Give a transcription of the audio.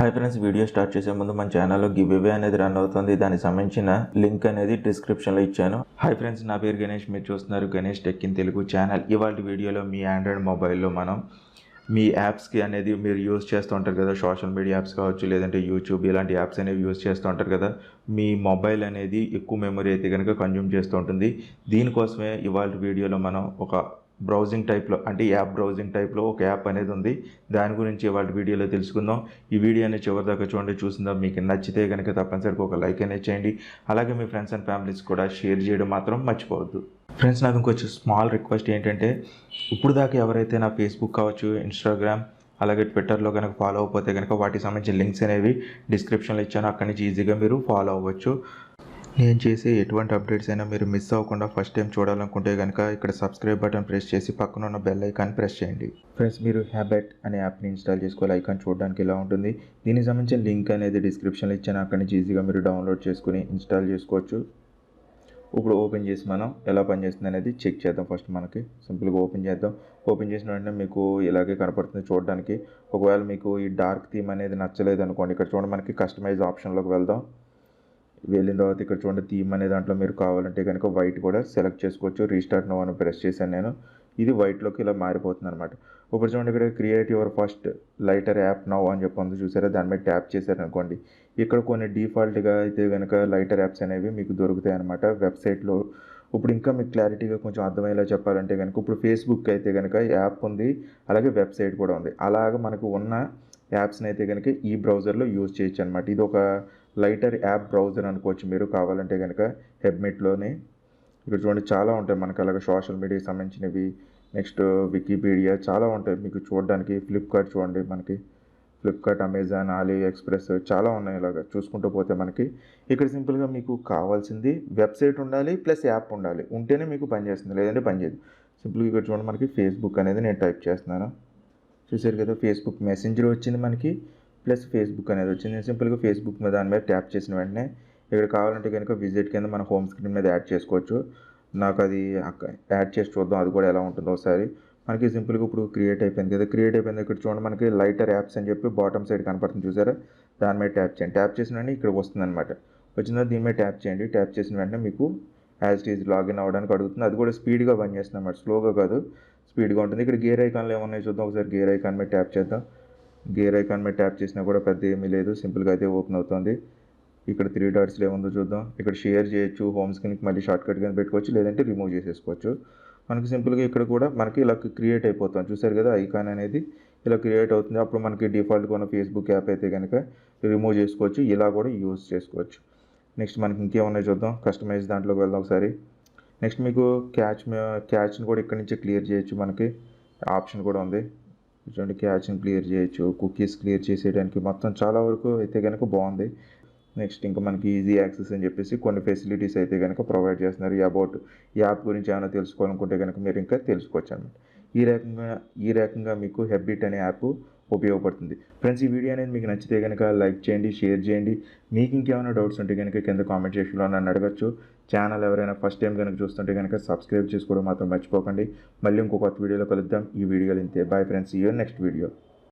Hi friends, video start చేసే ముందు మన ఛానల్లో గివ్వే అనేది రన్ అవుతుంది. దానికి సంబంధించిన లింక్ అనేది డిస్క్రిప్షన్లో ఇచ్చాను. హాయ్ ఫ్రెండ్స్, నా పేరు గణేష్. మీరు చూస్తున్నారు Ganesh tech in Telugu channel. ఇవాళ వీడియోలో మీ ఆండ్రాయిడ్ మొబైల్లో మనం మీ యాప్స్కి అనేది మీరు యూజ్ చేస్తూ ఉంటారు కదా, సోషల్ మీడియా యాప్స్ కావచ్చు, లేదంటే యూట్యూబ్ ఇలాంటి యాప్స్ అనేవి యూజ్ చేస్తూ ఉంటారు కదా. మీ మొబైల్ అనేది ఎక్కువ మెమరీ అయితే కనుక కన్జ్యూమ్ చేస్తూ ఉంటుంది. దీనికోసమే ఇవాళ వీడియోలో మనం ఒక బ్రౌజింగ్ టైప్లో, అంటే యాప్ బ్రౌజింగ్ టైప్లో ఒక యాప్ అనేది ఉంది. దాని గురించి ఇవాళ వీడియోలో తెలుసుకుందాం. ఈ వీడియో అనేది చివరి దాకా చూడండి. చూసిందా మీకు నచ్చితే కనుక తప్పనిసరిగా ఒక లైక్ అనేది చేయండి. అలాగే మీ ఫ్రెండ్స్ అండ్ ఫ్యామిలీస్ కూడా షేర్ చేయడం మాత్రం మర్చిపోవద్దు. ఫ్రెండ్స్, నాకు ఇంకొంచెం స్మాల్ రిక్వెస్ట్ ఏంటంటే, ఇప్పుడు దాకా ఎవరైతే నా ఫేస్బుక్ కావచ్చు, ఇన్స్టాగ్రామ్, అలాగే ట్విట్టర్లో కనుక ఫాలో అవ్వకపోతే కనుక వాటికి సంబంధించిన లింక్స్ అనేవి డిస్క్రిప్షన్లో ఇచ్చాను. అక్కడి నుంచి ఈజీగా మీరు ఫాలో అవ్వచ్చు. నేను చేసే ఎటువంటి అప్డేట్స్ అయినా మీరు మిస్ అవ్వకుండా ఫస్ట్ టైం చూడాలనుకుంటే కనుక ఇక్కడ సబ్స్క్రైబ్ బటన్ ప్రెస్ చేసి పక్కన ఉన్న బెల్ ఐకాన్ ప్రెస్ చేయండి. ఫ్రెండ్స్, మీరు హ్యాబిట్ అనే యాప్ని ఇన్స్టాల్ చేసుకోవాలి. ఐకాన్ చూడడానికి ఇలా ఉంటుంది. దీనికి సంబంధించిన లింక్ అనేది డిస్క్రిప్షన్లో ఇచ్చాను. అక్కడి నుంచి ఈజీగా మీరు డౌన్లోడ్ చేసుకుని ఇన్స్టాల్ చేసుకోవచ్చు. ఇప్పుడు ఓపెన్ చేసి మనం ఎలా పనిచేస్తుంది అనేది చెక్ చేద్దాం. ఫస్ట్ మనకి సింపుల్గా ఓపెన్ చేద్దాం. ఓపెన్ చేసిన వెంటనే మీకు ఇలాగే కనపడుతుంది చూడడానికి. ఒకవేళ మీకు ఈ డార్క్ థీమ్ అనేది నచ్చలేదు అనుకోండి, ఇక్కడ చూడండి మనకి కస్టమైజ్ ఆప్షన్లోకి వెళ్దాం. వెళ్ళిన తర్వాత ఇక్కడ చూడండి థీమ్ అనే దాంట్లో మీరు కావాలంటే కనుక వైట్ కూడా సెలెక్ట్ చేసుకోవచ్చు. రీస్టార్ట్ నో అని ప్రెస్ చేశాను నేను. ఇది వైట్లోకి ఇలా మారిపోతుంది అనమాట. ఇప్పుడు చూడండి ఇక్కడ create your first lighter app now అని చెప్పి చూసారా, దాని మీద ట్యాప్ చేశారనుకోండి, ఇక్కడ కొన్ని డిఫాల్ట్గా అయితే కనుక లైటర్ యాప్స్ అనేవి మీకు దొరుకుతాయి అనమాట వెబ్సైట్లో. ఇప్పుడు ఇంకా మీకు క్లారిటీగా కొంచెం అర్థమయ్యేలా చెప్పాలంటే కనుక, ఇప్పుడు ఫేస్బుక్ అయితే కనుక యాప్ ఉంది, అలాగే వెబ్సైట్ కూడా ఉంది. అలాగ మనకు ఉన్న యాప్స్ని అయితే కనుక ఈ బ్రౌజర్లో యూజ్ చేయొచ్చు అనమాట. ఇది ఒక లైటర్ యాప్ బ్రౌజర్ అనుకోవచ్చు మీరు కావాలంటే కనుక. హెర్మిట్లోనే ఇక్కడ చూడండి చాలా ఉంటాయి మనకి, అలాగే సోషల్ మీడియాకి సంబంధించినవి, నెక్స్ట్ వికీపీడియా చాలా ఉంటాయి మీకు చూడడానికి. ఫ్లిప్కార్ట్ చూడండి మనకి, ఫ్లిప్కార్ట్, అమెజాన్, ఆలీ ఎక్స్ప్రెస్ చాలా ఉన్నాయి. ఇలాగ చూసుకుంటూ పోతే మనకి ఇక్కడ సింపుల్గా మీకు కావాల్సింది వెబ్సైట్ ఉండాలి ప్లస్ యాప్ ఉండాలి, ఉంటేనే మీకు పనిచేస్తుంది, లేదంటే పనిచేయదు. సింపుల్గా ఇక్కడ చూడండి మనకి ఫేస్బుక్ అనేది నేను టైప్ చేస్తున్నాను. చూసారు కదా, ఫేస్బుక్ మెసెంజర్ వచ్చింది మనకి, ప్లస్ ఫేస్బుక్ అనేది వచ్చింది. సింపుల్గా ఫేస్బుక్ మీద దాని మీద ట్యాప్ చేసిన వెంటనే ఇక్కడ కావాలంటే కనుక విజిట్ కింద మన హోమ్ స్క్రీన్ మీద యాడ్ చేసుకోవచ్చు. నాకు అది యాడ్ చేసి చూద్దాం అది కూడా ఎలా ఉంటుందో ఒకసారి. మనకి సింపుల్గా ఇప్పుడు క్రియేట్ అయిపోయింది కదా. క్రియేట్ అయిపోయింది. ఇక్కడ చూడండి మనకి లైటర్ యాప్స్ అని చెప్పి బాటమ్ సైడ్ కనపడుతుంది చూసారా, దాని మీద ట్యాప్ చేయండి. ట్యాప్ చేసిన వెంటనే ఇక్కడ వస్తుంది అనమాట. వచ్చిందా, దీని మీద ట్యాప్ చేయండి. ట్యాప్ చేసిన వెంటనే మీకు యాజ్ ఇట్ ఈజ్ లాగిన్ అవ్వడానికి అడుగుతుంది. అది కూడా స్పీడ్గా పనిచేస్తుంది అన్నమాట, స్లోగా కాదు, స్పీడ్గా ఉంటుంది. ఇక్కడ గేర్ ఐకాన్లు ఏమన్నాయి చూద్దాం ఒకసారి. గేర్ ఐకాన్ మీద ట్యాప్ చేద్దాం. గేర్ ఐకాన్ మీద ట్యాప్ చేసినా కూడా పెద్ద ఏమీ లేదు, సింపుల్గా అయితే ఓపెన్ అవుతుంది. ఇక్కడ 3 డాట్స్లో ఏముందో చూద్దాం. ఇక్కడ షేర్ చేయొచ్చు, హోమ్ స్క్రీన్కి మళ్ళీ షార్ట్కట్ కింద పెట్టుకోవచ్చు, లేదంటే రిమూవ్ చేసేసుకోవచ్చు. మనకి సింపుల్గా ఇక్కడ కూడా మనకి ఇలా క్రియేట్ అయిపోతాం. చూసారు కదా, ఐకాన్ అనేది ఇలా క్రియేట్ అవుతుంది. అప్పుడు మనకి డిఫాల్ట్గా ఉన్న ఫేస్బుక్ యాప్ అయితే కనుక రిమూవ్ చేసుకోవచ్చు, ఇలా కూడా యూజ్ చేసుకోవచ్చు. నెక్స్ట్ మనకి ఇంకేమన్నా చూద్దాం. కస్టమైజ్ దాంట్లోకి వెళ్దాం ఒకసారి. నెక్స్ట్ మీకు క్యాచ్ని కూడా ఇక్కడ నుంచి క్లియర్ చేయొచ్చు. మనకి ఆప్షన్ కూడా ఉంది చూడండి, క్యాచ్ని క్లియర్ చేయొచ్చు, కుకీస్ క్లియర్ చేసేయడానికి, మొత్తం చాలా వరకు అయితే కనుక బాగుంది. నెక్స్ట్ ఇంకా మనకి ఈజీ యాక్సెస్ అని చెప్పేసి కొన్ని ఫెసిలిటీస్ అయితే కనుక ప్రొవైడ్ చేస్తున్నారు. అబౌట్ యాప్ గురించి ఏమైనా తెలుసుకోవాలనుకుంటే కనుక మీరు ఇంకా తెలుసుకోవచ్చు అన్నమాట. ఈ రకంగా మీకు హెర్మిట్ అనే యాప్ ఉపయోగపడుతుంది. ఫ్రెండ్స్, ఈ వీడియో అనేది మీకు నచ్చితే కనుక లైక్ చేయండి, షేర్ చేయండి. మీకు ఇంకేమైనా డౌట్స్ ఉంటే కనుక కింద కామెంట్ సెక్షన్లో నన్ను అడగచ్చు. ఛానల్ ఎవరైనా ఫస్ట్ టైం కనుక చూస్తుంటే కనుక సబ్స్క్రైబ్ చేసుకోవడం మాత్రం మర్చిపోకండి. మళ్ళీ ఇంకో కొత్త వీడియోలో కలుద్దాం. ఈ వీడియోలో ఇంతే. Bye friends, see you next video.